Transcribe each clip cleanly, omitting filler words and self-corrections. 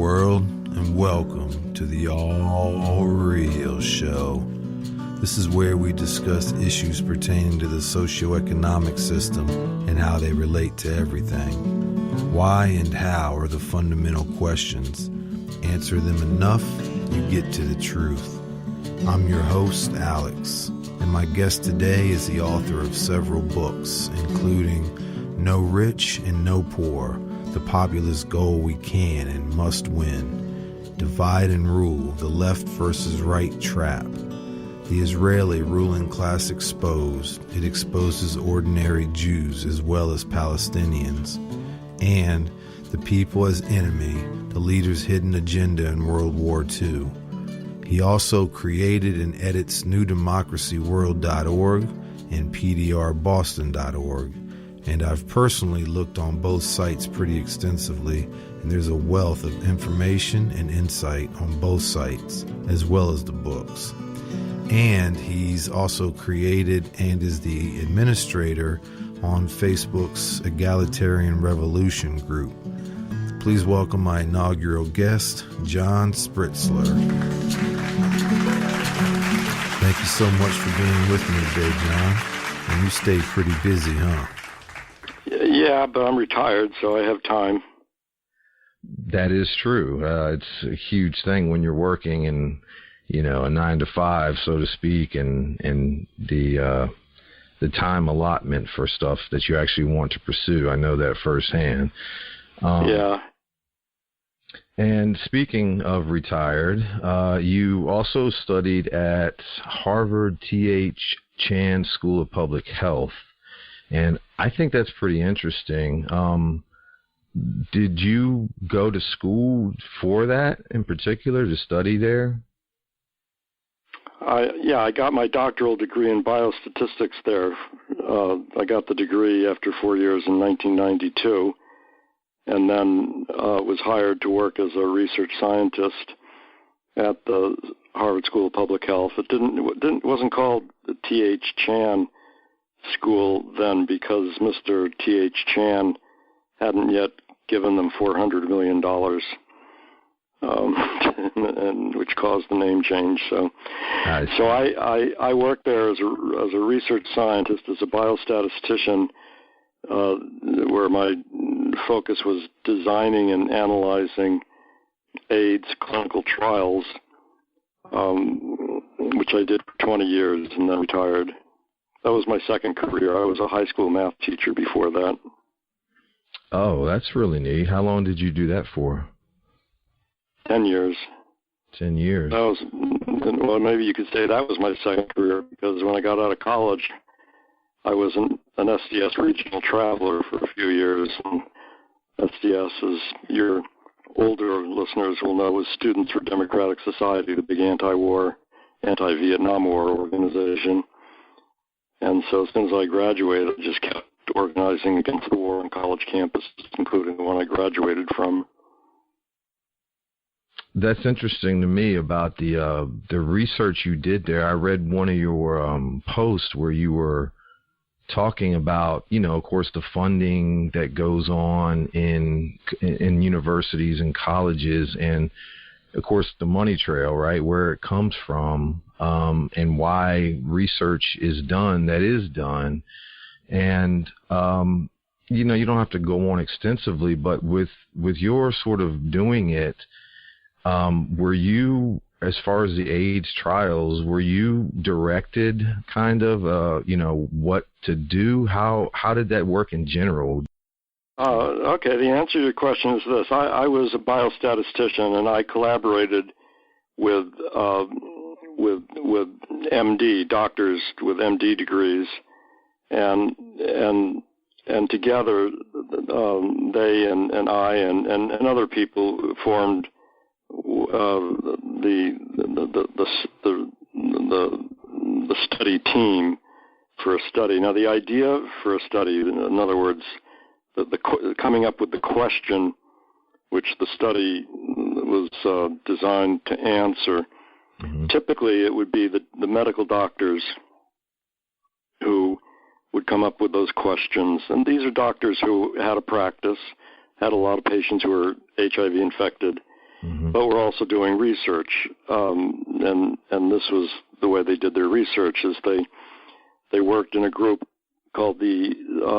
world, and welcome to the All Real Show. This is where we discuss issues pertaining to the socioeconomic system and how they relate to everything. Why and how are the fundamental questions. Answer them enough, you get to the truth. I'm your host, Alex, and my guest today is the author of several books, including No Rich and No Poor, The Populist Goal We Can and Must Win, Divide and Rule, The Left versus Right Trap, The Israeli Ruling Class Exposed, it exposes ordinary Jews as well as Palestinians, and The People as Enemy, the leader's hidden agenda in World War II. He also created and edits NewDemocracyWorld.org and PDRBoston.org. And I've personally looked on both sites pretty extensively, and there's a wealth of information and insight on both sites, as well as the books. And he's also created and is the administrator on Facebook's Egalitarian Revolution group. Please welcome my inaugural guest, John Spritzler. Thank you so much for being with me today, John. And you stay pretty busy, huh? Yeah, but I'm retired, so I have time. That is true. It's a huge thing when you're working in, a 9 to 5, so to speak, and the time allotment for stuff that you actually want to pursue. I know that firsthand. Yeah. And speaking of retired, you also studied at Harvard T.H. Chan School of Public Health. And I think that's pretty interesting. Did you go to school for that in particular, to study there? I got my doctoral degree in biostatistics there. I got the degree after 4 years in 1992, and then was hired to work as a research scientist at the Harvard School of Public Health. It wasn't called the T.H. Chan School then, because Mr. T.H. Chan hadn't yet given them $400 million, and which caused the name change. So I worked there as a research scientist, as a biostatistician, where my focus was designing and analyzing AIDS clinical trials, which I did for 20 years and then retired. That was my second career. I was a high school math teacher before that. Oh, that's really neat. How long did you do that for? 10 years. 10 years. That was, well, maybe you could say that was my second career, because when I got out of college, I was an SDS regional traveler for a few years. And SDS, as your older listeners will know, was Students for Democratic Society, the big anti-war, anti-Vietnam War organization. And so as soon as I graduated, I just kept organizing against the war on college campuses, including the one I graduated from. That's interesting to me about the research you did there. I read one of your posts where you were talking about, of course, the funding that goes on in universities and colleges, and of course the money trail, right, where it comes from, and why research is done that is done. And you don't have to go on extensively, but with your sort of doing it, were you, as far as the AIDS trials, were you directed kind of, what to do? How did that work in general? Okay, the answer to your question is this. I was a biostatistician, and I collaborated with MD doctors with MD degrees, and together they and I and other people formed the study team for a study. Now, the idea for a study, in other words, coming up with the question which the study was designed to answer. Mm-hmm. Typically, it would be the medical doctors who would come up with those questions. And these are doctors who had a practice, had a lot of patients who were HIV infected, but we're also doing research. And this was the way they did their research, is they worked in a group called the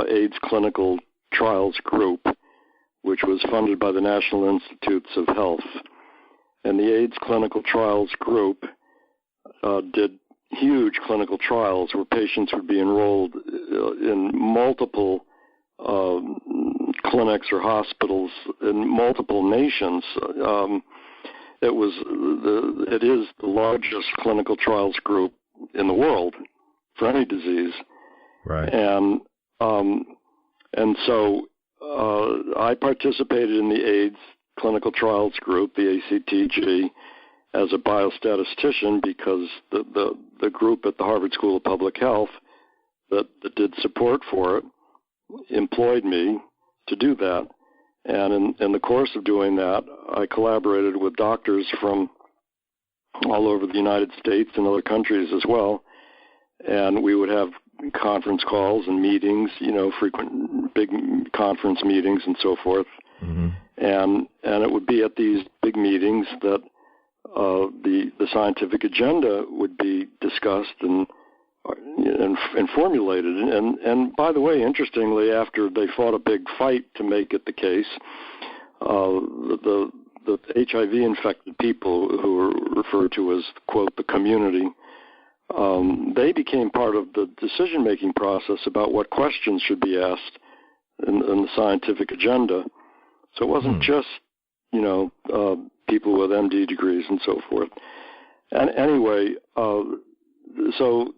AIDS Clinical Trials Group, which was funded by the National Institutes of Health. And the AIDS Clinical Trials Group did huge clinical trials where patients would be enrolled in multiple clinics or hospitals in multiple nations. It is the largest clinical trials group in the world for any disease. Right. And so I participated in the AIDS Clinical Trials Group, the ACTG, as a biostatistician, because the group at the Harvard School of Public Health that did support for it employed me to do that. And in the course of doing that, I collaborated with doctors from all over the United States and other countries as well. And we would have conference calls and meetings, frequent big conference meetings and so forth. Mm-hmm. And it would be at these big meetings that the scientific agenda would be discussed and formulated. And by the way, interestingly, after they fought a big fight to make it the case, the HIV-infected people, who were referred to as, quote, the community, they became part of the decision-making process about what questions should be asked in the scientific agenda. So it wasn't just, people with MD degrees and so forth. And anyway, so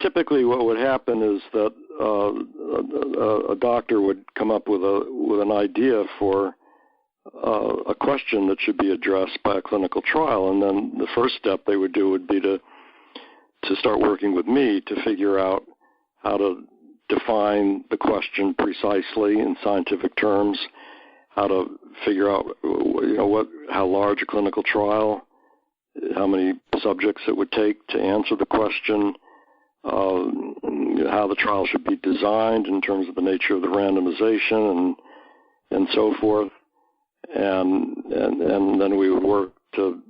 typically what would happen is that a doctor would come up with an idea for a question that should be addressed by a clinical trial, and then the first step they would do would be to start working with me to figure out how to define the question precisely in scientific terms, how to figure out how large a clinical trial, how many subjects it would take to answer the question, how the trial should be designed in terms of the nature of the randomization and so forth. And then we would work to,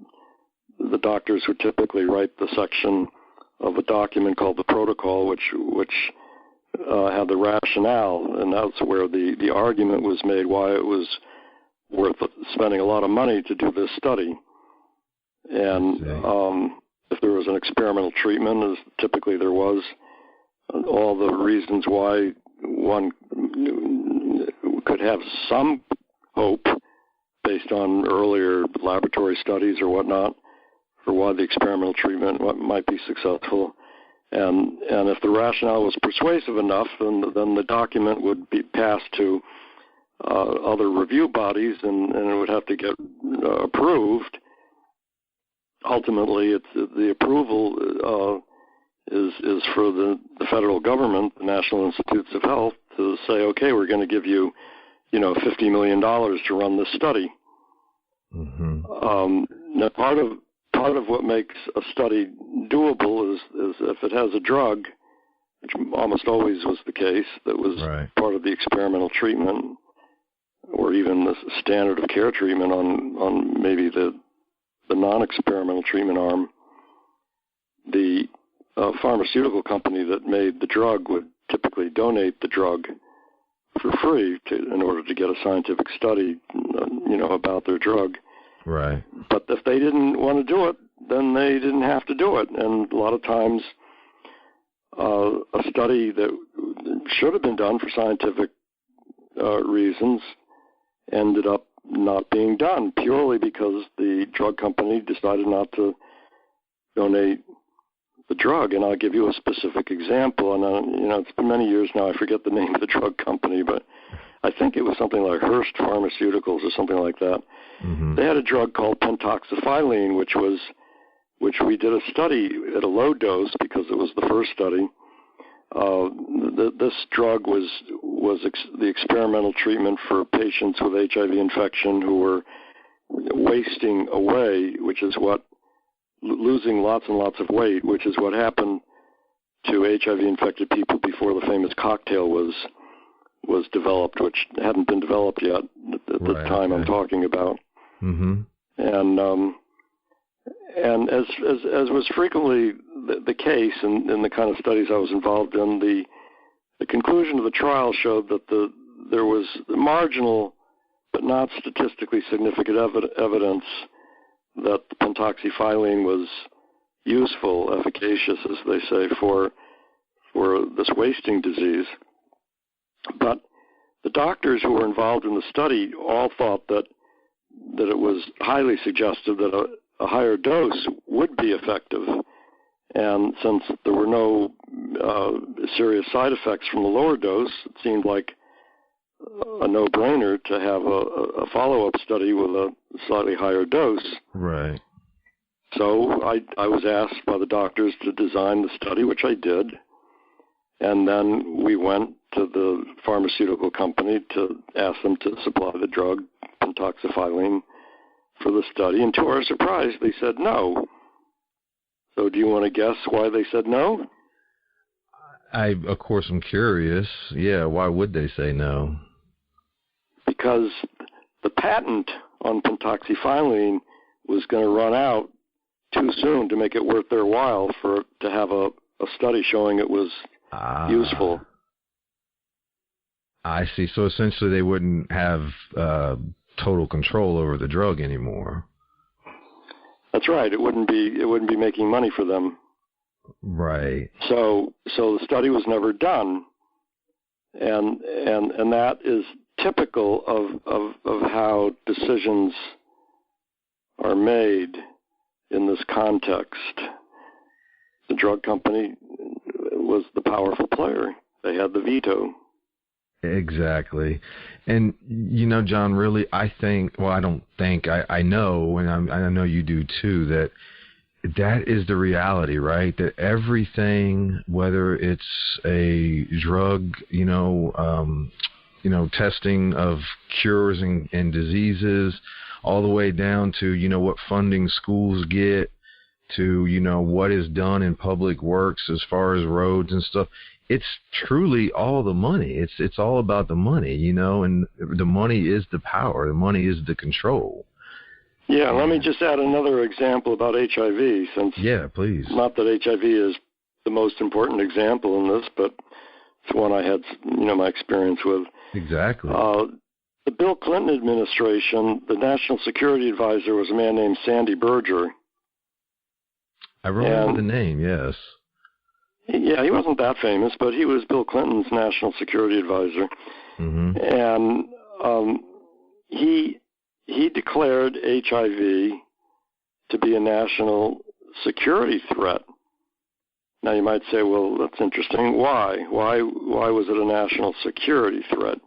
the doctors would typically write the section of a document called the protocol, which had the rationale, and that's where the argument was made why it was worth spending a lot of money to do this study. And if there was an experimental treatment, as typically there was, all the reasons why one could have some hope based on earlier laboratory studies or whatnot for why the experimental treatment might be successful. And if the rationale was persuasive enough, then the document would be passed to other review bodies, and it would have to get approved. Ultimately, the approval is for the federal government, the National Institutes of Health, to say, okay, we're going to give you, $50 million to run this study. Mm-hmm. Now, part of what makes a study doable is if it has a drug, which almost always was the case, that was part of the experimental treatment, or even the standard of care treatment on maybe the non-experimental treatment arm. The pharmaceutical company that made the drug would typically donate the drug for free in order to get a scientific study, about their drug. Right. But if they didn't want to do it, then they didn't have to do it. And a lot of times, a study that should have been done for scientific reasons ended up not being done purely because the drug company decided not to donate the drug. And I'll give you a specific example. And it's been many years now. I forget the name of the drug company, but I think it was something like Hearst Pharmaceuticals or something like that. Mm-hmm. They had a drug called pentoxifylline, which we did a study at a low dose because it was the first study. This drug was the experimental treatment for patients with HIV infection who were wasting away, losing lots and lots of weight, which is what happened to HIV-infected people before the famous cocktail was developed, which hadn't been developed yet at the time I'm talking about. Mm-hmm. And as was frequently the case in the kind of studies I was involved in, the conclusion of the trial showed that there was marginal but not statistically significant evidence that pentoxyphylline was useful, efficacious, as they say, for this wasting disease. But the doctors who were involved in the study all thought that it was highly suggestive that a higher dose would be effective. And since there were no serious side effects from the lower dose, it seemed like a no-brainer to have a follow-up study with a slightly higher dose. Right. So I was asked by the doctors to design the study, which I did. And then we went to the pharmaceutical company to ask them to supply the drug, pentoxyphylline, for the study. And to our surprise, they said no. So do you want to guess why they said no? Of course, I'm curious. Yeah, why would they say no? Because the patent on pentoxyphylline was going to run out too soon to make it worth their while to have a study showing it was useful. I see. So essentially they wouldn't have total control over the drug anymore. That's right. It wouldn't be making money for them. Right. So the study was never done. And that is typical of how decisions are made in this context. The drug company was the powerful player. They had the veto. Exactly. And, John, really, I know, and I know you do too, that is the reality, right? That everything, whether it's a drug, testing of cures and diseases, all the way down to, what funding schools get, to, what is done in public works as far as roads and stuff. It's truly all the money. It's all about the money, and the money is the power. The money is the control. Yeah, let me just add another example about HIV, since yeah, please. Not that HIV is the most important example in this, but it's one I had, my experience with. Exactly. The Bill Clinton administration, the national security advisor was a man named Sandy Berger. I remember the name, yes. Yeah, he wasn't that famous, but he was Bill Clinton's national security advisor. Mm-hmm. And he declared HIV to be a national security threat. Now you might say, well, that's interesting. Why? Why was it a national security threat?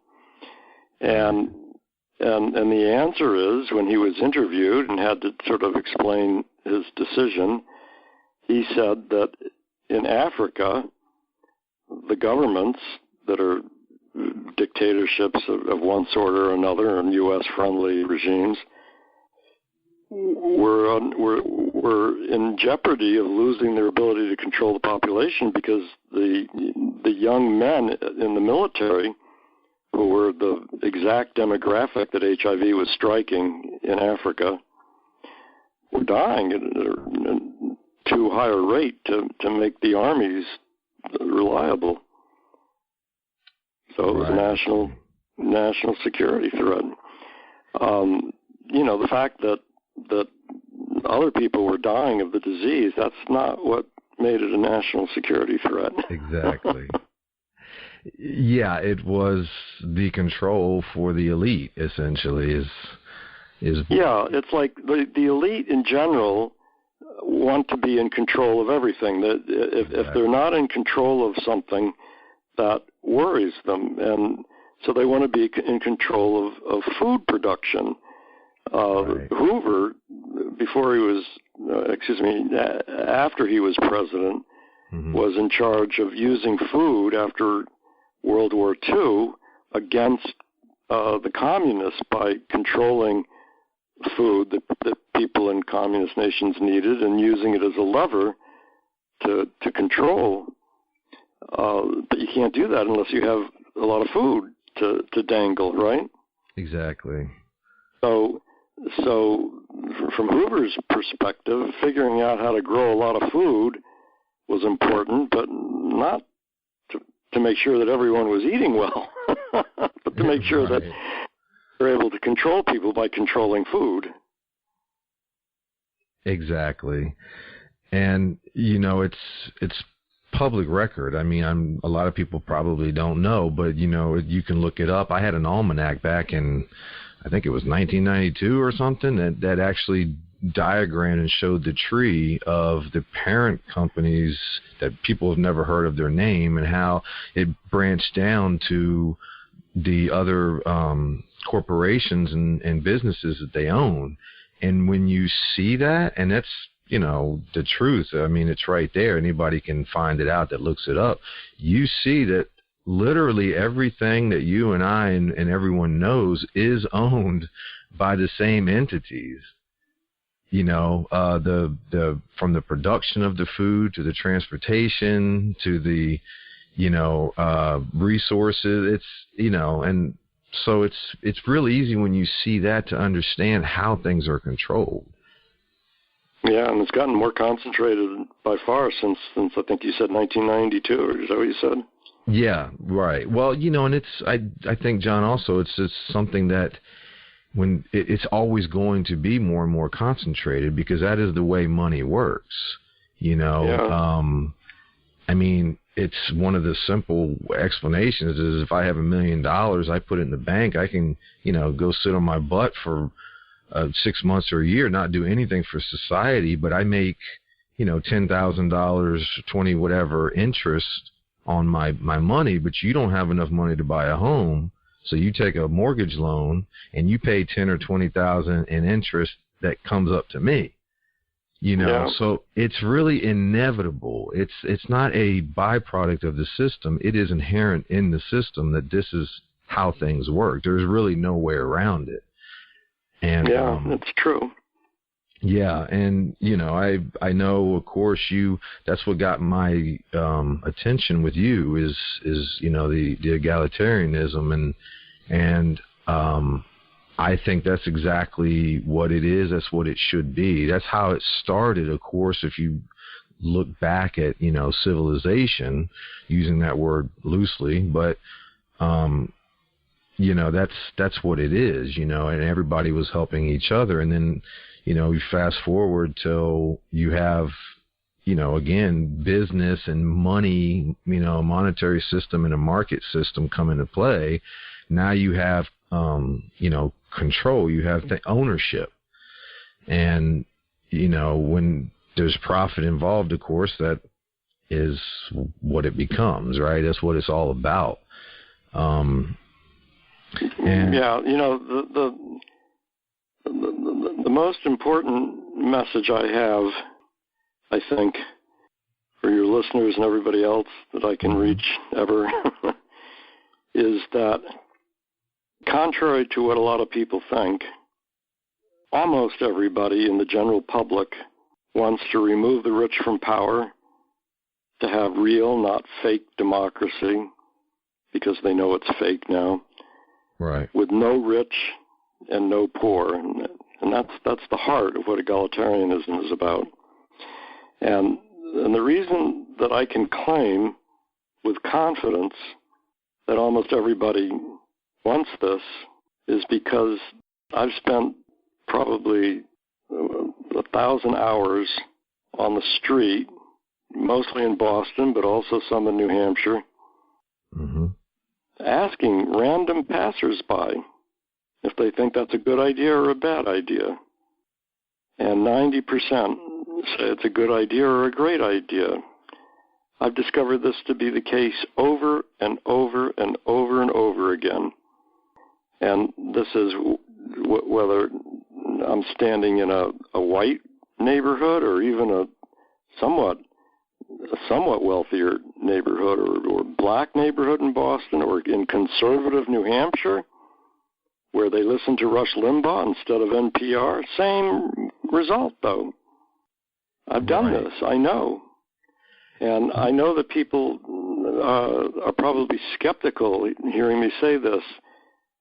And the answer is, when he was interviewed and had to sort of explain his decision, he said that in Africa, the governments that are dictatorships of one sort or another, and U.S.-friendly regimes, were in jeopardy of losing their ability to control the population, because the young men in the military, who were the exact demographic that HIV was striking in Africa, were dying at a too high a rate to make the armies reliable. So it was a national security threat. The fact that other people were dying of the disease, that's not what made it a national security threat. Exactly. Yeah, it was the control for the elite, essentially, is Yeah, it's like the elite in general want to be in control of everything. That if they're not in control of something, that worries them, and so they want to be in control of food production. Hoover, before he was, after he was president, mm-hmm. was in charge of using food after World War II against the communists by controlling food that people in communist nations needed and using it as a lever to control. But you can't do that unless you have a lot of food to dangle, right? Exactly. So so from Hoover's perspective, figuring out how to grow a lot of food was important, but not to make sure that everyone was eating well, but to make sure that they're able to control people by controlling food. Exactly. And, it's public record. I mean, a lot of people probably don't know, but, you can look it up. I had an almanac back in, I think it was 1992 or something, that actually diagrammed and showed the tree of the parent companies that people have never heard of their name and how it branched down to the other corporations and businesses that they own. And when you see that, and that's, the truth, I mean, it's right there. Anybody can find it out that looks it up. You see that literally everything that you and I and everyone knows is owned by the same entities. The from the production of the food to the transportation to the, resources. It's, and so it's really easy when you see that to understand how things are controlled. Yeah, and it's gotten more concentrated by far since I think you said 1992, or is that what you said? Yeah, right. Well, and it's I think, John, also it's just something that when it's always going to be more and more concentrated because that is the way money works. Yeah. I mean, it's one of the simple explanations is if I have $1 million, I put it in the bank, I can, go sit on my butt for 6 months or a year, not do anything for society, but I make, $10,000, 20 whatever interest on my money, but you don't have enough money to buy a home. So you take a mortgage loan and you pay 10 or 20,000 in interest that comes up to me. Yeah. So it's really inevitable. It's not a byproduct of the system. It is inherent in the system that this is how things work. There's really no way around it. And yeah, that's true. Yeah, and I know, of course, that's what got my attention with you is the egalitarianism and I think that's exactly what it is. That's what it should be. That's how it started. Of course, if you look back at civilization, using that word loosely, but that's what it is. And everybody was helping each other, and then you fast forward till you have, again, business and money, a monetary system and a market system come into play. Now you have, control, you have the ownership. And, when there's profit involved, of course, that is what it becomes, right? That's what it's all about. And yeah, the most important message I have, I think, for your listeners and everybody else that I can reach ever, is that contrary to what a lot of people think, almost everybody in the general public wants to remove the rich from power, to have real, not fake democracy, because they know it's fake now. Right. With no rich and no poor. And that's the heart of what egalitarianism is about. And the reason that I can claim with confidence that almost everybody wants this is because I've spent probably 1,000 hours on the street, mostly in Boston, but also some in New Hampshire, asking random passersby if they think that's a good idea or a bad idea. And 90% say it's a good idea or a great idea. I've discovered this to be the case over and over and over and over again. And this is whether I'm standing in a white neighborhood or even a somewhat wealthier neighborhood or black neighborhood in Boston or in conservative New Hampshire, where they listen to Rush Limbaugh instead of NPR. Same result, though. I've done this. I know. And I know that people are probably skeptical hearing me say this.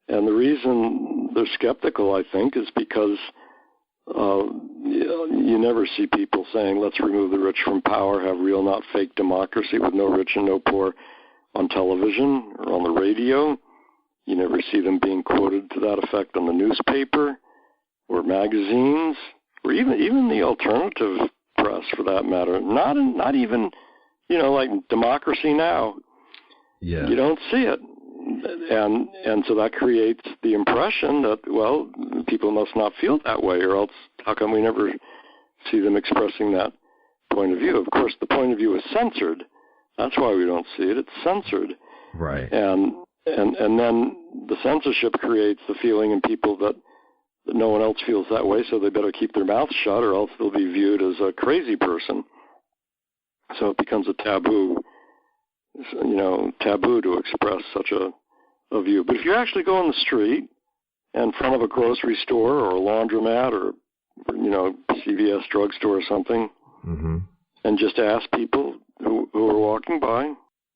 And the reason they're skeptical, I think, is because you never see people saying, let's remove the rich from power, have real, not fake democracy with no rich and no poor on television or on the radio. You never see them being quoted to that effect on the newspaper or magazines or even the alternative press, for that matter. Not even, like Democracy Now! Yeah. You don't see it. And so that creates the impression that, well, people must not feel that way, or else how come we never see them expressing that point of view? Of course, the point of view is censored. That's why we don't see it. It's censored. Right. And then the censorship creates the feeling in people that no one else feels that way, so they better keep their mouths shut, or else they'll be viewed as a crazy person. So it becomes a taboo to express such a view. But if you actually go on the street in front of a grocery store or a laundromat or CVS drugstore or something, mm-hmm. and just ask people who are walking by,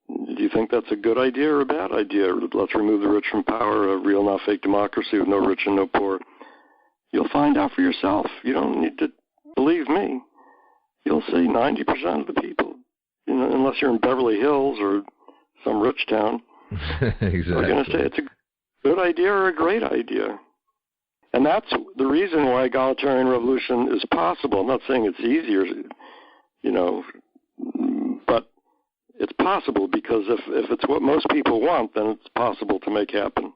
do you think that's a good idea or a bad idea? Let's remove the rich from power, a real, not fake democracy with no rich and no poor. You'll find out for yourself. You don't need to believe me. You'll see 90% of the people, unless you're in Beverly Hills or some rich town, exactly. are going to say it's a good idea or a great idea. And that's the reason why egalitarian revolution is possible. I'm not saying it's easier, but it's possible, because if it's what most people want, then it's possible to make happen.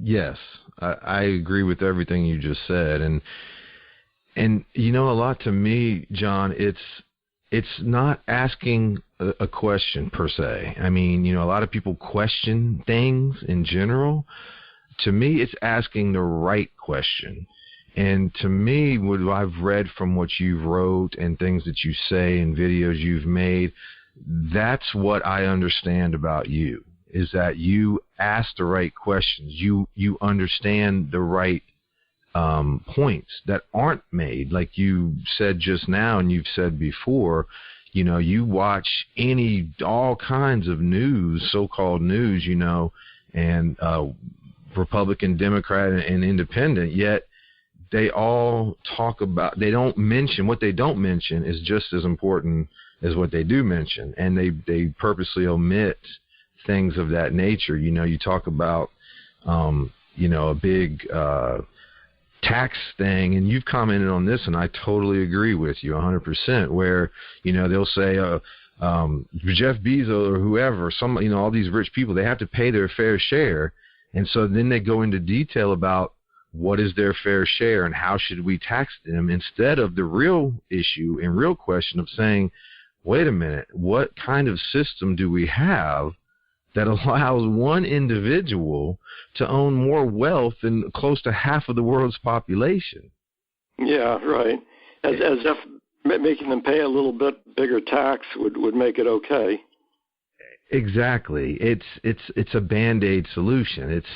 Yes, I agree with everything you just said. And a lot to me, John, it's not asking a question per se. I mean, a lot of people question things in general. To me, it's asking the right question. And to me, what I've read from what you've wrote and things that you say and videos you've made, that's what I understand about you, is that you ask the right questions. You understand the right points that aren't made. Like you said just now, and you've said before, you watch all kinds of news, so-called news, and Republican, Democrat, and Independent, yet they all talk about, what they don't mention is just as important as what they do mention, and they purposely omit things of that nature. You talk about, a big tax thing, and you've commented on this, and I totally agree with you 100%, where, they'll say, Jeff Bezos or whoever, all these rich people, they have to pay their fair share. And so then they go into detail about what is their fair share and how should we tax them, instead of the real issue and real question of saying, wait a minute, what kind of system do we have that allows one individual to own more wealth than close to half of the world's population? Yeah, right. As if making them pay a little bit bigger tax would make it okay. Exactly. It's a Band-Aid solution. It's,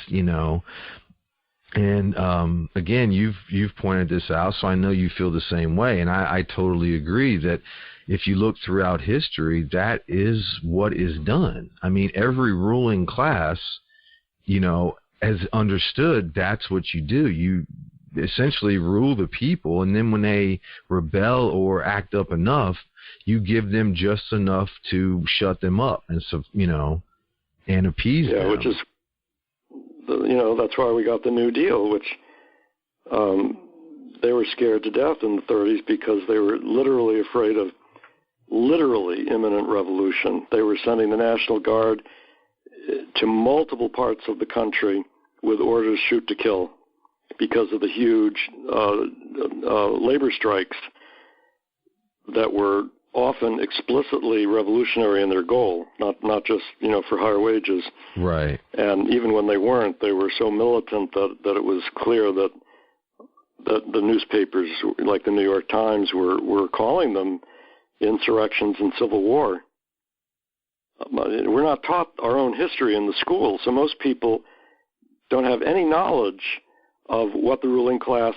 and again, you've pointed this out, so I know you feel the same way, and I totally agree that if you look throughout history, that is what is done. I mean, every ruling class, has understood that's what you do. You essentially rule the people, and then when they rebel or act up enough, you give them just enough to shut them up and and appease them. Yeah, which is, that's why we got the New Deal, which they were scared to death in the 30s because they were literally afraid of imminent revolution. They were sending the National Guard to multiple parts of the country with orders shoot to kill because of the huge labor strikes that were often explicitly revolutionary in their goal, not just for higher wages. Right. And even when they weren't, they were so militant that it was clear that the newspapers, like the New York Times, were calling them insurrections and civil war. We're not taught our own history in the school, so most people don't have any knowledge of what the ruling class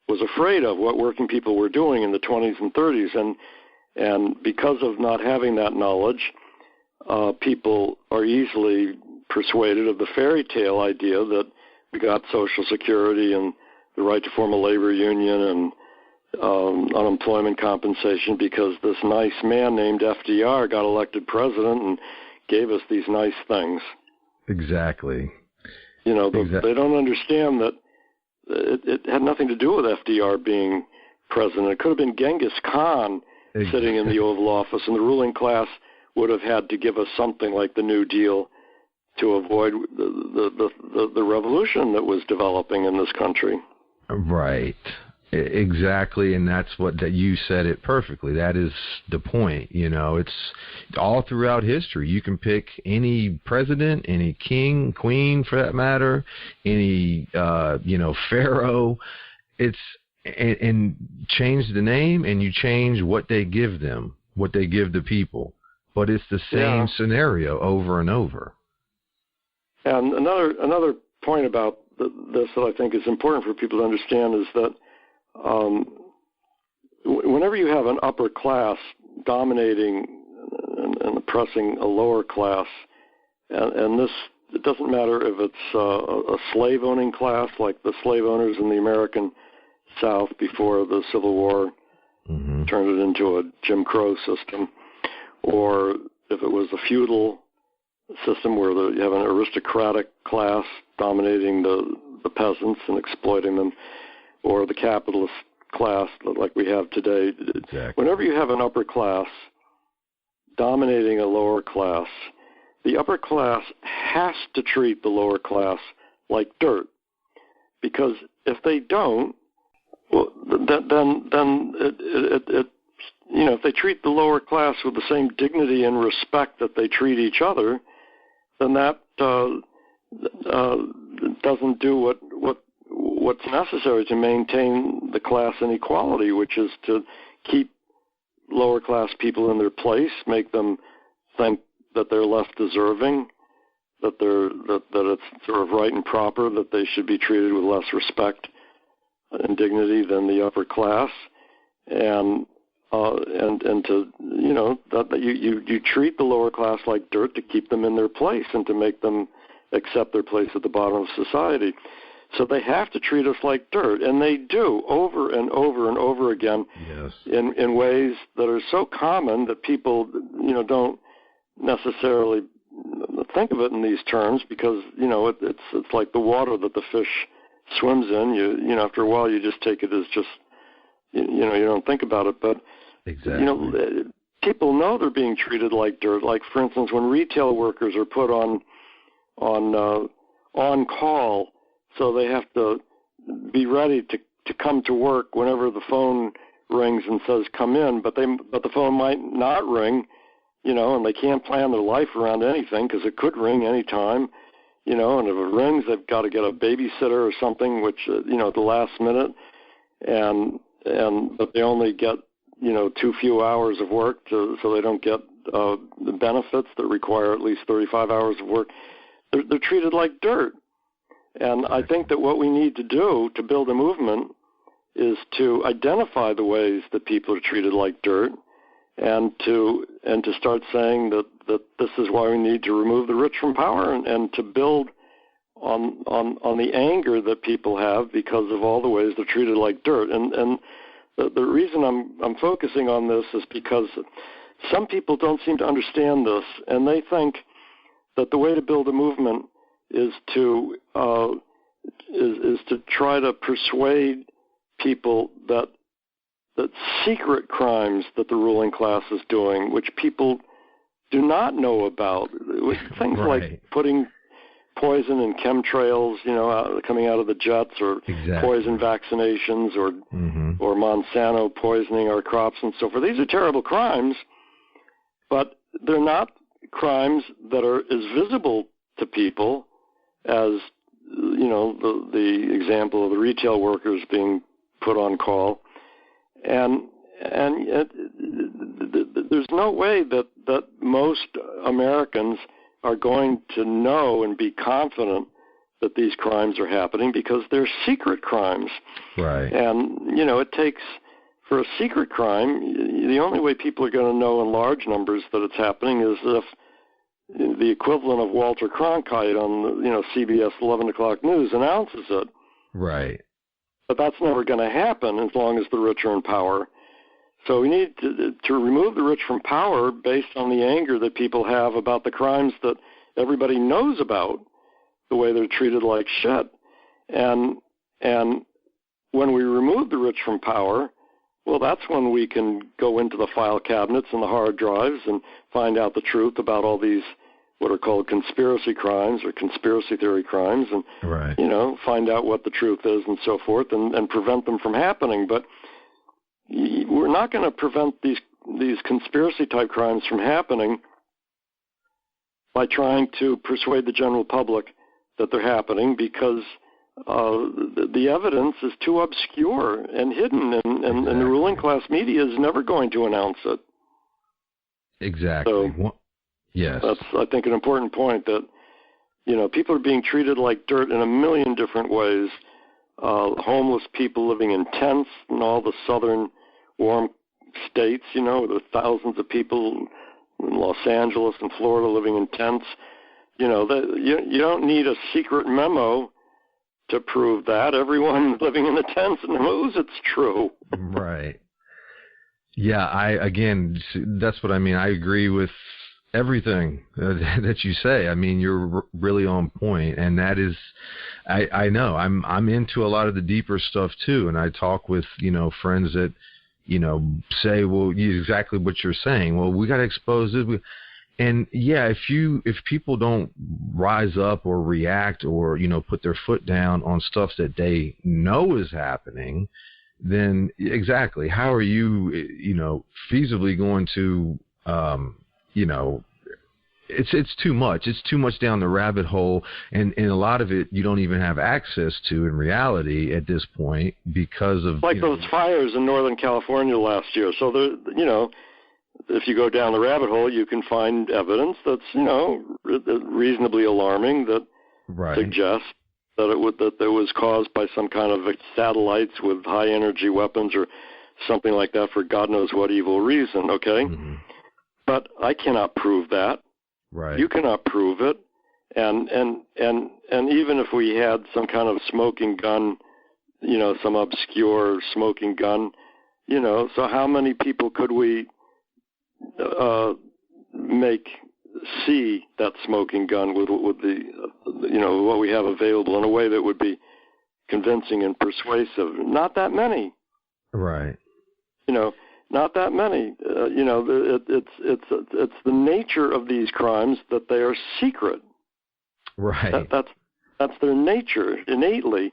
was afraid of, what working people were doing in the 20s and 30s. And because of not having that knowledge, people are easily persuaded of the fairy tale idea that we got Social Security and the right to form a labor union and unemployment compensation because this nice man named FDR got elected president and gave us these nice things. Exactly. They don't understand that it had nothing to do with FDR being president. It could have been Genghis Khan sitting in the Oval Office, and the ruling class would have had to give us something like the New Deal to avoid the revolution that was developing in this country. Right. Exactly, and that's that you said it perfectly. That is the point. It's all throughout history. You can pick any president, any king, queen, for that matter, any pharaoh. And change the name, and you change what they give them, what they give the people. But it's the same scenario over and over. And another point about this that I think is important for people to understand is that whenever you have an upper class dominating and oppressing a lower class, and this, it doesn't matter if it's a slave-owning class like the slave owners in the American South before the Civil War turned it into a Jim Crow system, or if it was a feudal system where you have an aristocratic class dominating the peasants and exploiting them, or the capitalist class like we have today. Exactly. Whenever you have an upper class dominating a lower class, the upper class has to treat the lower class like dirt, because if they don't, well, then if they treat the lower class with the same dignity and respect that they treat each other, then that doesn't do what's necessary to maintain the class inequality, which is to keep lower class people in their place, make them think that they're less deserving, that it's sort of right and proper that they should be treated with less respect and dignity than the upper class, and to that you treat the lower class like dirt to keep them in their place and to make them accept their place at the bottom of society. So they have to treat us like dirt, and they do over and over and over again. Yes. In ways that are so common that people don't necessarily think of it in these terms, because it's like the water that the fish swims in. After a while you just take it as just you don't think about it, but exactly. People know they're being treated like dirt. Like, for instance, when retail workers are put on call, so they have to be ready to come to work whenever the phone rings and says come in, but the phone might not ring, and they can't plan their life around anything because it could ring any time, and if it rings, they've got to get a babysitter or something, which at the last minute, but they only get too few hours of work, so they don't get the benefits that require at least 35 hours of work. They're treated like dirt. And I think that what we need to do to build a movement is to identify the ways that people are treated like dirt, and to start saying that this is why we need to remove the rich from power, and to build on the anger that people have because of all the ways they're treated like dirt. And the reason I'm focusing on this is because some people don't seem to understand this, and they think that the way to build a movement is to try to persuade people that secret crimes that the ruling class is doing, which people do not know about, things right. like putting poison in chemtrails, coming out of the jets, or exactly. poison vaccinations, or Monsanto poisoning our crops and so forth. These are terrible crimes, but they're not crimes that are as visible to people as the example of the retail workers being put on call, and there's no way that most Americans are going to know and be confident that these crimes are happening, because they're secret crimes. Right. And it takes, for a secret crime, the only way people are going to know in large numbers that it's happening is if the equivalent of Walter Cronkite on CBS 11 o'clock news announces it. Right. But that's never going to happen as long as the rich are in power. So we need to remove the rich from power based on the anger that people have about the crimes that everybody knows about, the way they're treated like shit. And when we remove the rich from power, well, that's when we can go into the file cabinets and the hard drives and find out the truth about all these what are called conspiracy crimes or conspiracy theory crimes, and right. Find out what the truth is and so forth, and prevent them from happening. But we're not going to prevent these conspiracy type crimes from happening by trying to persuade the general public that they're happening, because the evidence is too obscure and hidden, and the ruling class media is never going to announce it. Exactly. So, yes. That's, I think, an important point, that, people are being treated like dirt in a million different ways. Homeless people living in tents in all the southern warm states, with thousands of people in Los Angeles and Florida living in tents. You don't need a secret memo to prove that. Everyone living in the tents knows it's true. Right. Yeah, that's what I mean. I agree with everything that you say. I mean, you're really on point, and that is, I know I'm into a lot of the deeper stuff too, and I talk with friends that say, well, exactly what you're saying. Well, we got to expose this. And yeah, if people don't rise up or react or put their foot down on stuff that they know is happening, then exactly how are you feasibly going to it's too much. It's too much down the rabbit hole, and a lot of it you don't even have access to in reality at this point because of those fires in Northern California last year. So if you go down the rabbit hole, you can find evidence that's reasonably alarming that suggests that it was caused by some kind of satellites with high energy weapons or something like that for God knows what evil reason. Okay, but I cannot prove that. Right. You cannot prove it, and even if we had some kind of smoking gun, some obscure smoking gun, so how many people could we make see that smoking gun with the what we have available in a way that would be convincing and persuasive? Not that many. Right. Not that many. It's the nature of these crimes that they are secret. Right. That's their nature innately,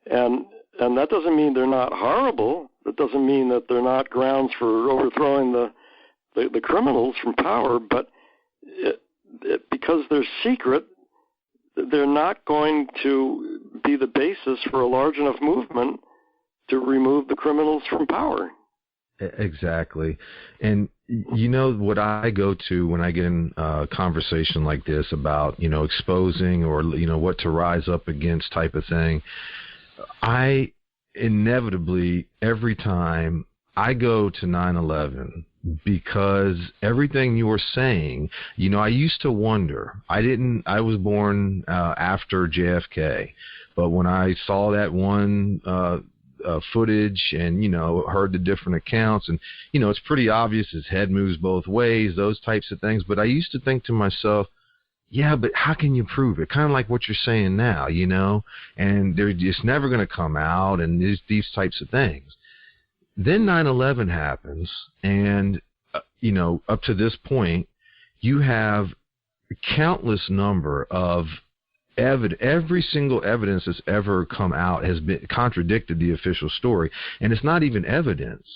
and that doesn't mean they're not horrible. That doesn't mean that they're not grounds for overthrowing the criminals from power. But because they're secret, they're not going to be the basis for a large enough movement to remove the criminals from power. Exactly. And what I go to when I get in a conversation like this about, exposing or, what to rise up against type of thing, I inevitably, every time I go to 9/11, because everything you were saying, I used to wonder. I was born after JFK, but when I saw that one footage and heard the different accounts, and it's pretty obvious his head moves both ways, those types of things, but I used to think to myself, yeah, but how can you prove it? Kind of like what you're saying now, and they're just never going to come out, and these types of things. Then 9/11 happens, and up to this point you have a countless number of every single evidence that's ever come out has been contradicted the official story, and it's not even evidence,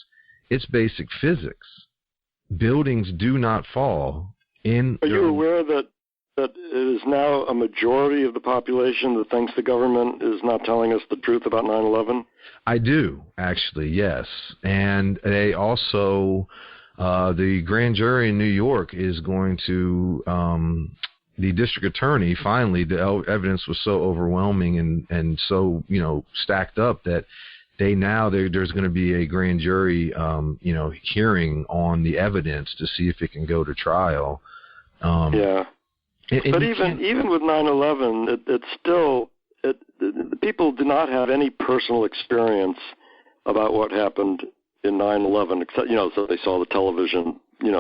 it's basic physics. Buildings do not fall in. Are you aware that it is now a majority of the population that thinks the government is not telling us the truth about 9/11? I do, actually, yes. And they also the grand jury in New York is going to the district attorney, finally, the evidence was so overwhelming and so, stacked up that there's going to be a grand jury, hearing on the evidence to see if it can go to trial. Yeah. But even with 9/11, it's still people do not have any personal experience about what happened in 9/11, except so they saw the television.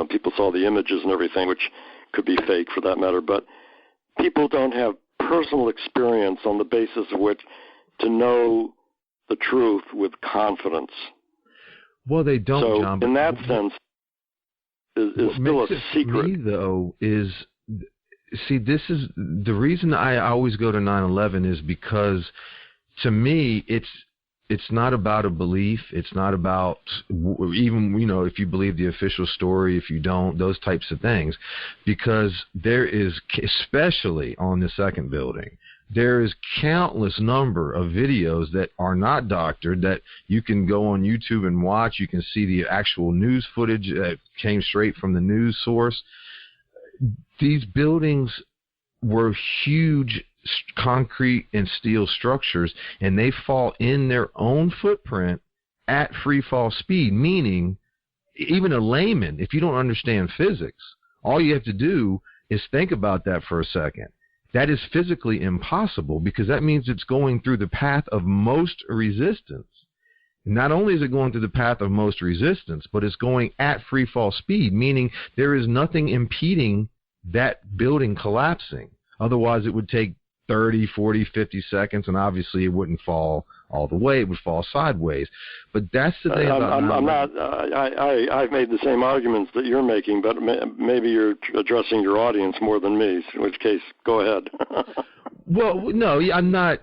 People saw the images and everything, which could be fake for that matter. But people don't have personal experience on the basis of which to know the truth with confidence. Well, they don't, so John. In that sense, is still a secret. Me, though, is this is the reason I always go to 9/11 is because, to me, it's not about a belief. It's not about even, if you believe the official story, if you don't, those types of things. Because there is, especially on the second building, there is countless number of videos that are not doctored that you can go on YouTube and watch. You can see the actual news footage that came straight from the news source. These buildings were huge concrete and steel structures, and they fall in their own footprint at free fall speed, meaning even a layman, if you don't understand physics, all you have to do is think about that for a second. That is physically impossible, because that means it's going through the path of most resistance. Not only is it going through the path of most resistance, but it's going at free fall speed, meaning there is nothing impeding that building collapsing. Otherwise, it would take 30, 40, 50 seconds, and obviously it wouldn't fall all the way. It would fall sideways. But that's the thing about I've made the same arguments that you're making, but maybe you're addressing your audience more than me, in which case, go ahead. Well, no, I'm not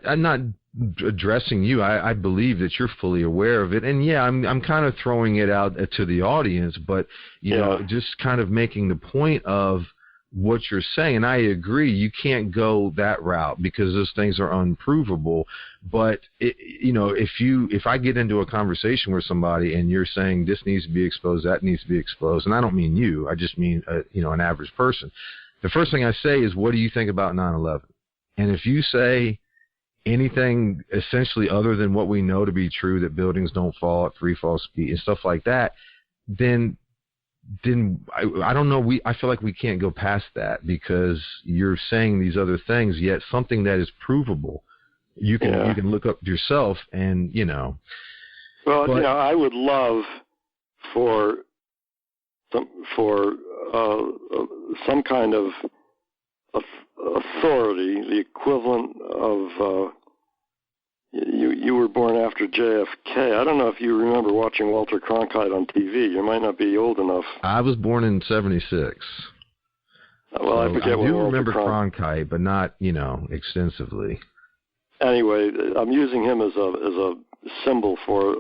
addressing you. I believe that you're fully aware of it. And, yeah, I'm kind of throwing it out to the audience, but, you know, just kind of making the point of what you're saying. And I agree, you can't go that route because those things are unprovable. But if I get into a conversation with somebody and you're saying this needs to be exposed, that needs to be exposed, and I don't mean you, I just mean an average person. The first thing I say is, what do you think about 9/11? And if you say anything essentially other than what we know to be true, that buildings don't fall at free fall speed and stuff like that, then I don't know. I feel like we can't go past that, because you're saying these other things, yet something that is provable, you can look up yourself, and Well, I would love for some kind of authority, the equivalent of. You were born after JFK. I don't know if you remember watching Walter Cronkite on TV. You might not be old enough. I was born in '76. Well, I forget what I do remember Cronkite, but not, extensively. Anyway, I'm using him as a symbol for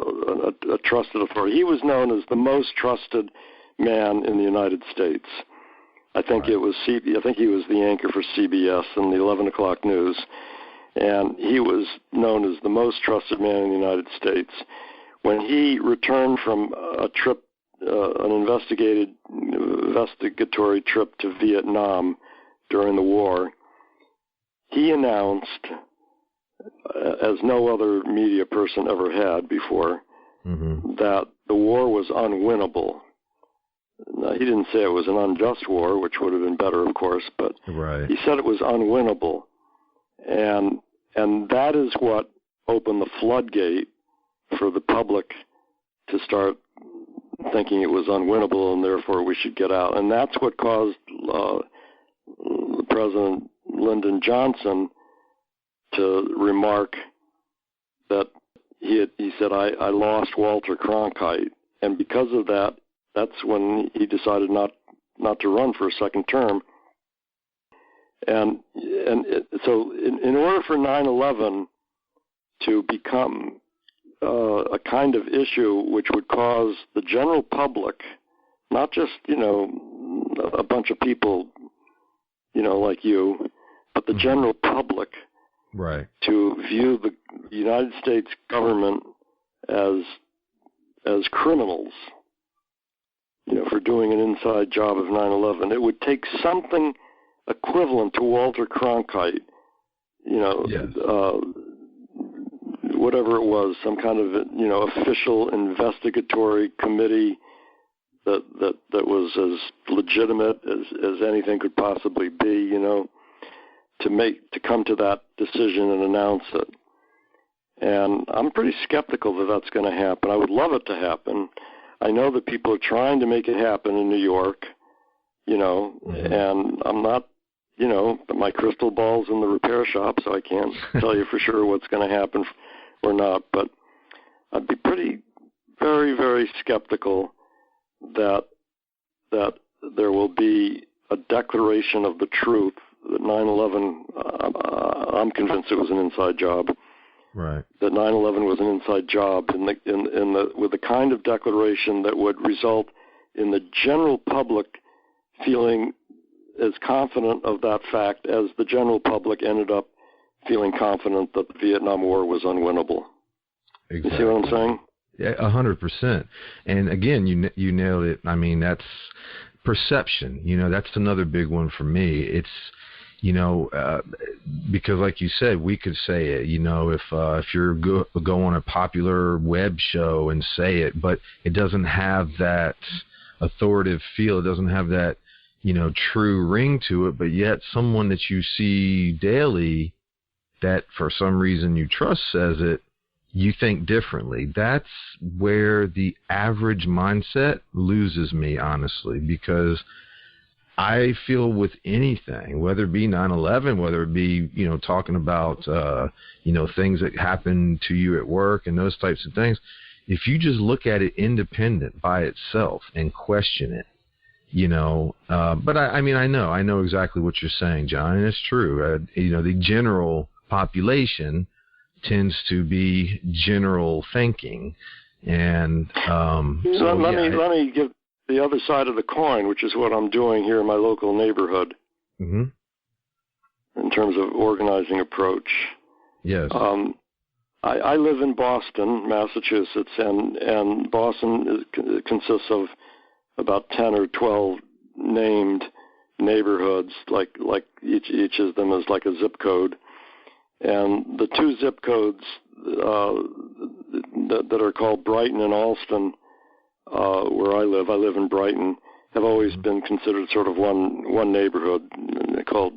a trusted authority. He was known as the most trusted man in the United States. I think I think he was the anchor for CBS and the 11 o'clock news. And he was known as the most trusted man in the United States. When he returned from a trip, an investigatory trip to Vietnam during the war, he announced, as no other media person ever had before, that the war was unwinnable. Now, he didn't say it was an unjust war, which would have been better, of course, but he said it was unwinnable. And that is what opened the floodgate for the public to start thinking it was unwinnable and therefore we should get out. And that's what caused President Lyndon Johnson to remark that he said, I lost Walter Cronkite. And because of that, that's when he decided not to run for a second term. So in order for 9/11 to become a kind of issue which would cause the general public, not just, a bunch of people, like you, but the general public, to view the United States government as criminals, for doing an inside job of 9/11, it would take something equivalent to Walter Cronkite, whatever it was, some kind of official investigatory committee that was as legitimate as anything could possibly be, to come to that decision and announce it. And I'm pretty skeptical that that's going to happen. I would love it to happen. I know that people are trying to make it happen in New York, and I'm not, but my crystal ball's in the repair shop, so I can't tell you for sure what's going to happen or not. But I'd be very, very skeptical that there will be a declaration of the truth that 9/11. I'm convinced it was an inside job. Right. That 9/11 was an inside job, with the kind of declaration that would result in the general public feeling as confident of that fact as the general public ended up feeling confident that the Vietnam War was unwinnable. Exactly. You see what I'm saying? Yeah, 100%. And again, you nailed it. I mean, that's perception. That's another big one for me. It's because like you said, we could say it, if you're go on a popular web show and say it, but it doesn't have that authoritative feel. It doesn't have that, true ring to it, but yet someone that you see daily that for some reason you trust says it, you think differently. That's where the average mindset loses me, honestly, because I feel with anything, whether it be 9/11, whether it be, talking about, things that happen to you at work and those types of things, if you just look at it independent by itself and question it, but I know exactly what you're saying, John, and it's true. The general population tends to be general thinking. And let me give the other side of the coin, which is what I'm doing here in my local neighborhood. Mm-hmm. In terms of organizing approach. Yes. I live in Boston, Massachusetts, and Boston consists of about 10 or 12 named neighborhoods, like each of them is like a zip code. And the two zip codes that are called Brighton and Allston, where I live in Brighton, have always been considered sort of one neighborhood, called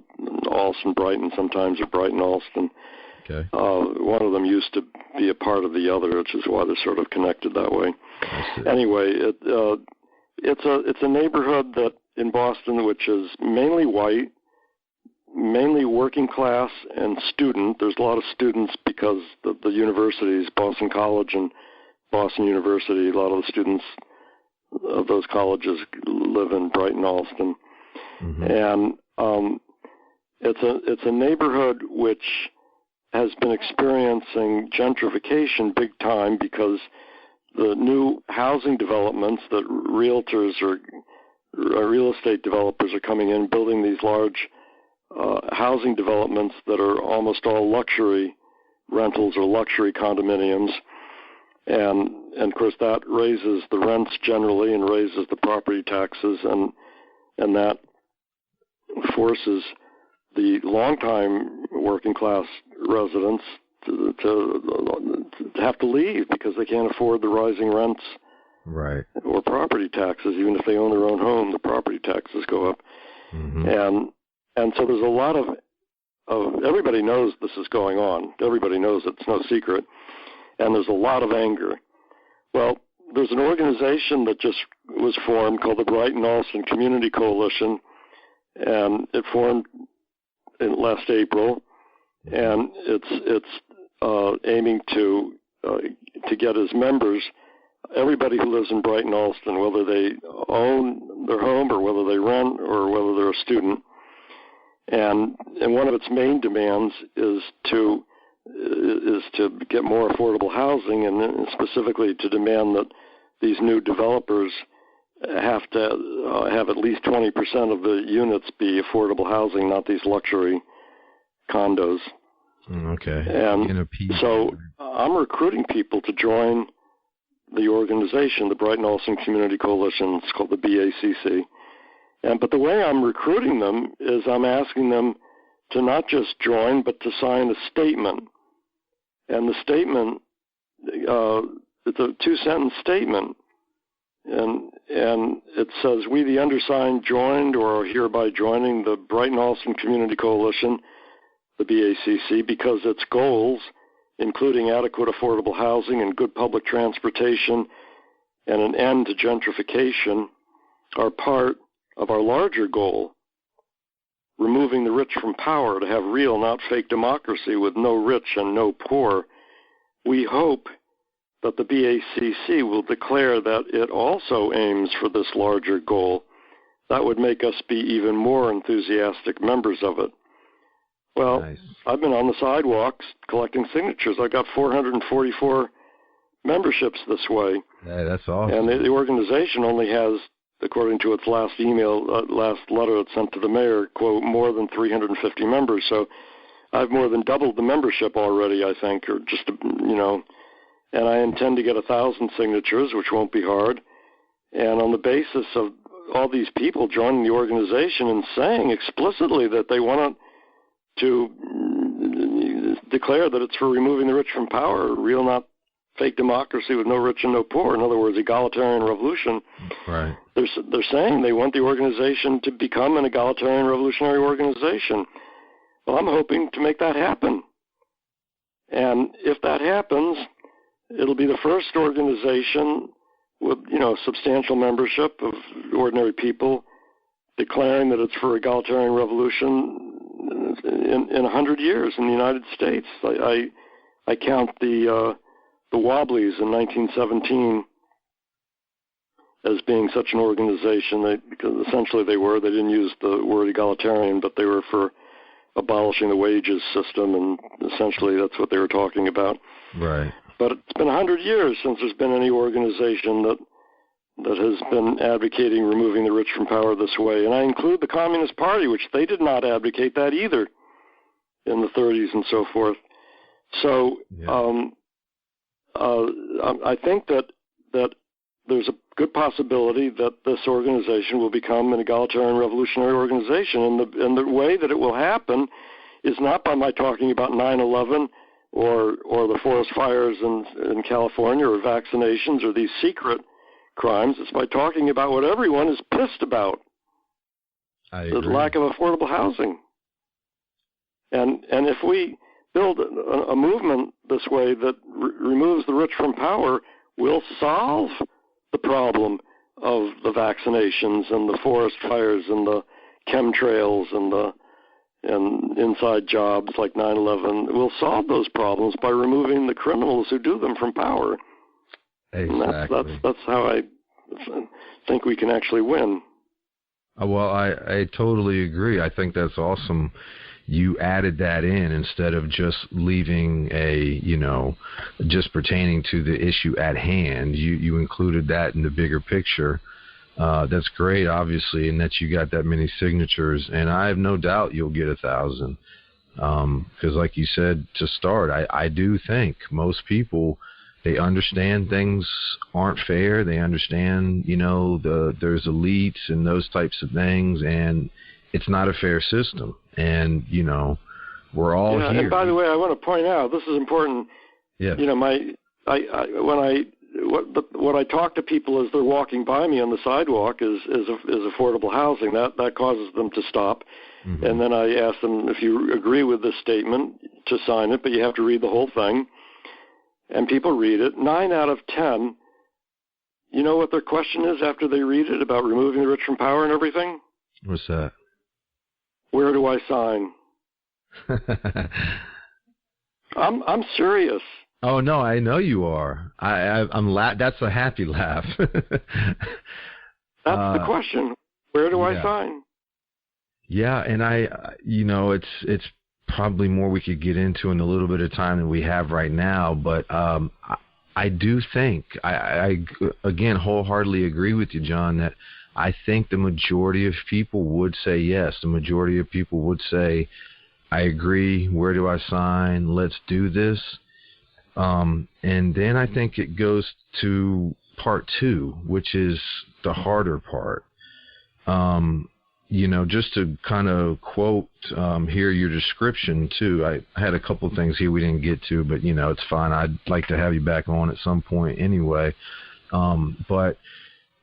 Allston Brighton sometimes, or Brighton Allston. Okay. One of them used to be a part of the other, which is why they're sort of connected that way. Anyway, it's a neighborhood that in Boston, which is mainly white, mainly working class and student. There's a lot of students because the universities, Boston College and Boston University, a lot of the students of those colleges live in Brighton, Allston. Mm-hmm. And it's a neighborhood which has been experiencing gentrification big time because the new housing developments that realtors or real estate developers are coming in, building these large housing developments that are almost all luxury rentals or luxury condominiums. And of course, that raises the rents generally and raises the property taxes, and that forces the longtime working class residents to have to leave because they can't afford the rising rents, right, or property taxes. Even if they own their own home, the property taxes go up. Mm-hmm. And so there's a lot of everybody knows this is going on. Everybody knows it's no secret. And there's a lot of anger. Well, there's an organization that just was formed called the Brighton Allston Community Coalition, and it formed in last April, and it's aiming to get as members everybody who lives in Brighton Allston, whether they own their home or whether they rent or whether they're a student. And one of its main demands is to get more affordable housing, and specifically to demand that these new developers have to have at least 20% of the units be affordable housing, not these luxury condos. Okay. And so I'm recruiting people to join the organization, the Brighton Allston Community Coalition. It's called the BACC. But the way I'm recruiting them is I'm asking them to not just join, but to sign a statement. And the statement, it's a 2-sentence statement. And it says, "We, the undersigned, joined or are hereby joining the Brighton Allston Community Coalition the BACC because its goals, including adequate affordable housing and good public transportation and an end to gentrification, are part of our larger goal, removing the rich from power to have real, not fake democracy with no rich and no poor. We hope that the BACC will declare that it also aims for this larger goal. That would make us be even more enthusiastic members of it. Well, nice. I've been on the sidewalks collecting signatures. I got 444 memberships this way. Hey, that's awesome. And the organization only has, according to its last last letter it sent to the mayor, quote, more than 350 members. So I've more than doubled the membership already, I think, or just, and I intend to get 1,000 signatures, which won't be hard. And on the basis of all these people joining the organization and saying explicitly that they want to declare that it's for removing the rich from power, real, not fake democracy with no rich and no poor. In other words, egalitarian revolution. Right. They're saying they want the organization to become an egalitarian revolutionary organization. Well, I'm hoping to make that happen. And if that happens, it'll be the first organization with, substantial membership of ordinary people declaring that it's for egalitarian revolution in 100 years in the United States. I count the Wobblies in 1917 as being such an organization, because essentially they didn't use the word egalitarian, but they were for abolishing the wages system, and essentially that's what they were talking about. Right. But it's been 100 years since there's been any organization that has been advocating removing the rich from power this way. And I include the Communist Party, which they did not advocate that either in the 30s and so forth. So yeah. I think that there's a good possibility that this organization will become an egalitarian revolutionary organization. And the way that it will happen is not by my talking about 9/11 or the forest fires in California or vaccinations or these secret crimes. It's by talking about what everyone is pissed about. I agree. The lack of affordable housing. And if we build a movement this way that removes the rich from power, we'll solve the problem of the vaccinations and the forest fires and the chemtrails and inside jobs like 9/11. We'll solve those problems by removing the criminals who do them from power. Exactly. That's how I think we can actually win. Well, I totally agree. I think that's awesome. You added that in instead of just leaving just pertaining to the issue at hand. You included that in the bigger picture. That's great, obviously, and that you got that many signatures. And I have no doubt you'll get 1,000. Because like you said, to start, I do think most people, they understand things aren't fair. They understand, there's elites and those types of things, and it's not a fair system. And, we're all here. And by the way, I want to point out, this is important. Yeah. What I talk to people as they're walking by me on the sidewalk is affordable housing. That causes them to stop. Mm-hmm. And then I ask them, if you agree with this statement, to sign it, but you have to read the whole thing. And people read it. 9 out of 10, you know what their question is after they read it about removing the rich from power and everything? What's that? Where do I sign? I'm serious. Oh no, I know you are. I'm that's a happy laugh. That's the question. Where do I sign? Yeah, and it's probably more we could get into in a little bit of time than we have right now, but I do think I again wholeheartedly agree with you, John, that I think the majority of people would say yes. The majority of people would say, I agree, where do I sign? Let's do this. And then I think it goes to part 2, which is the harder part. Just to kind of quote here your description too. I had a couple of things here we didn't get to, but it's fine. I'd like to have you back on at some point anyway. But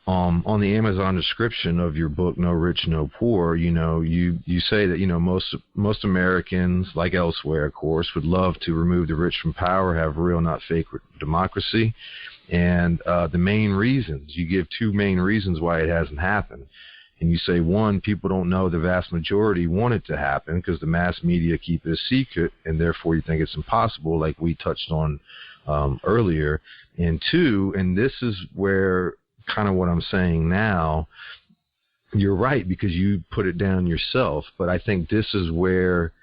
on the Amazon description of your book, No Rich, No Poor, you say that, most Americans, like elsewhere, of course, would love to remove the rich from power, have real, not fake democracy. And the main reasons, you give two main reasons why it hasn't happened. And you say, one, people don't know the vast majority want it to happen because the mass media keep it a secret, and therefore you think it's impossible, like we touched on earlier. And two, and this is where kind of what I'm saying now, you're right, because you put it down yourself, but I think this is where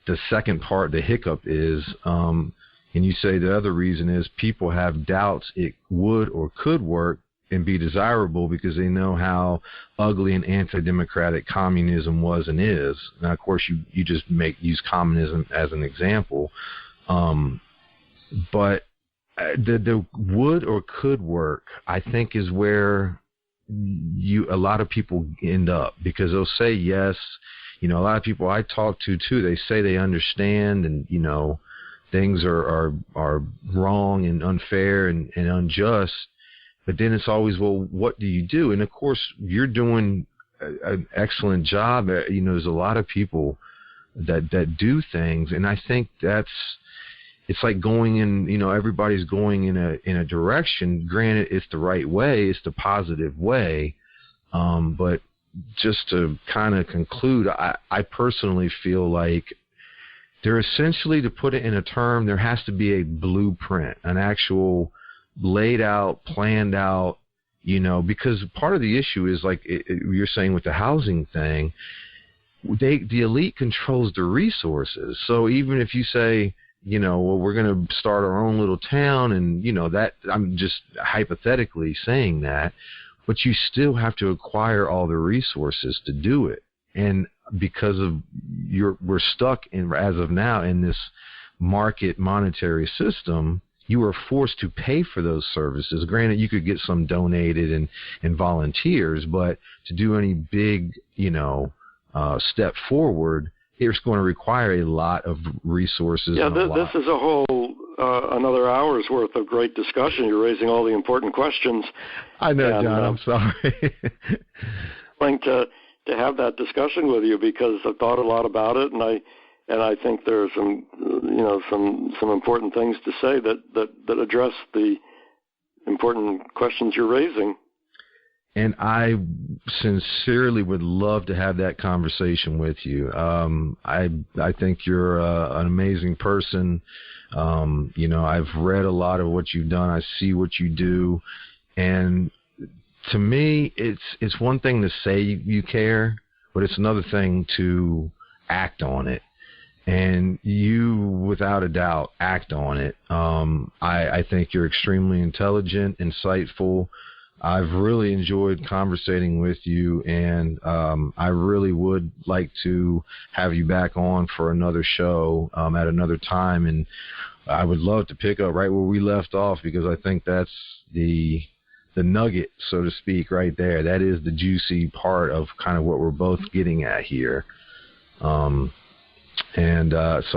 the second part, the hiccup is, and you say the other reason is people have doubts it would or could work and be desirable because they know how ugly and anti-democratic communism was and is. Now, of course, you just use communism as an example, but the would or could work, I think, is where a lot of people end up, because they'll say yes. A lot of people I talk to too, they say they understand, and things are wrong and unfair and unjust, but then it's always, well, what do you do? And of course, you're doing an excellent job. There's a lot of people that do things, and I think it's like going in, everybody's going in a direction. Granted, it's the right way, it's the positive way. But just to kind of conclude, I personally feel like there essentially, to put it in a term, there has to be a blueprint, an actual laid out, planned out, because part of the issue is, like you're saying with the housing thing, the elite controls the resources. So even if you say, well, we're going to start our own little town, and, that I'm just hypothetically saying that, but you still have to acquire all the resources to do it. And because of we're stuck as of now in this market monetary system, you are forced to pay for those services. Granted, you could get some donated and volunteers, but to do any big, step forward, it's going to require a lot of resources. Yeah, this is a whole another hour's worth of great discussion. You're raising all the important questions. I know, and, John. I'm sorry. Like to have that discussion with you, because I've thought a lot about it, and I think there are some some important things to say that address the important questions you're raising. And I sincerely would love to have that conversation with you. I think you're an amazing person. I've read a lot of what you've done. I see what you do. And to me, it's one thing to say you care, but it's another thing to act on it. And you, without a doubt, act on it. I think you're extremely intelligent, insightful. I've really enjoyed conversating with you, and I really would like to have you back on for another show at another time. And I would love to pick up right where we left off, because I think that's the nugget, so to speak, right there. That is the juicy part of kind of what we're both getting at here. So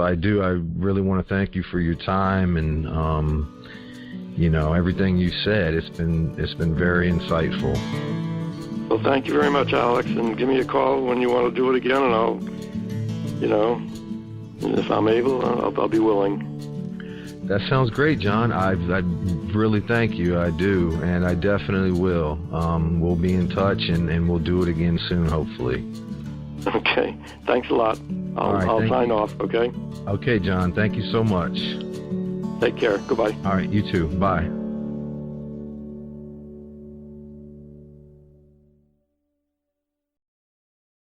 I really want to thank you for your time and everything you said. It's been very insightful. Well, thank you very much, Alex, and give me a call when you want to do it again, and I'll, if I'm able, I'll be willing. That sounds great, John. I really thank you. I do, and I definitely will. We'll be in touch, and we'll do it again soon, hopefully. Okay. Thanks a lot. I'll sign off, okay? Okay, John. Thank you so much. Take care. Goodbye. All right. You too. Bye.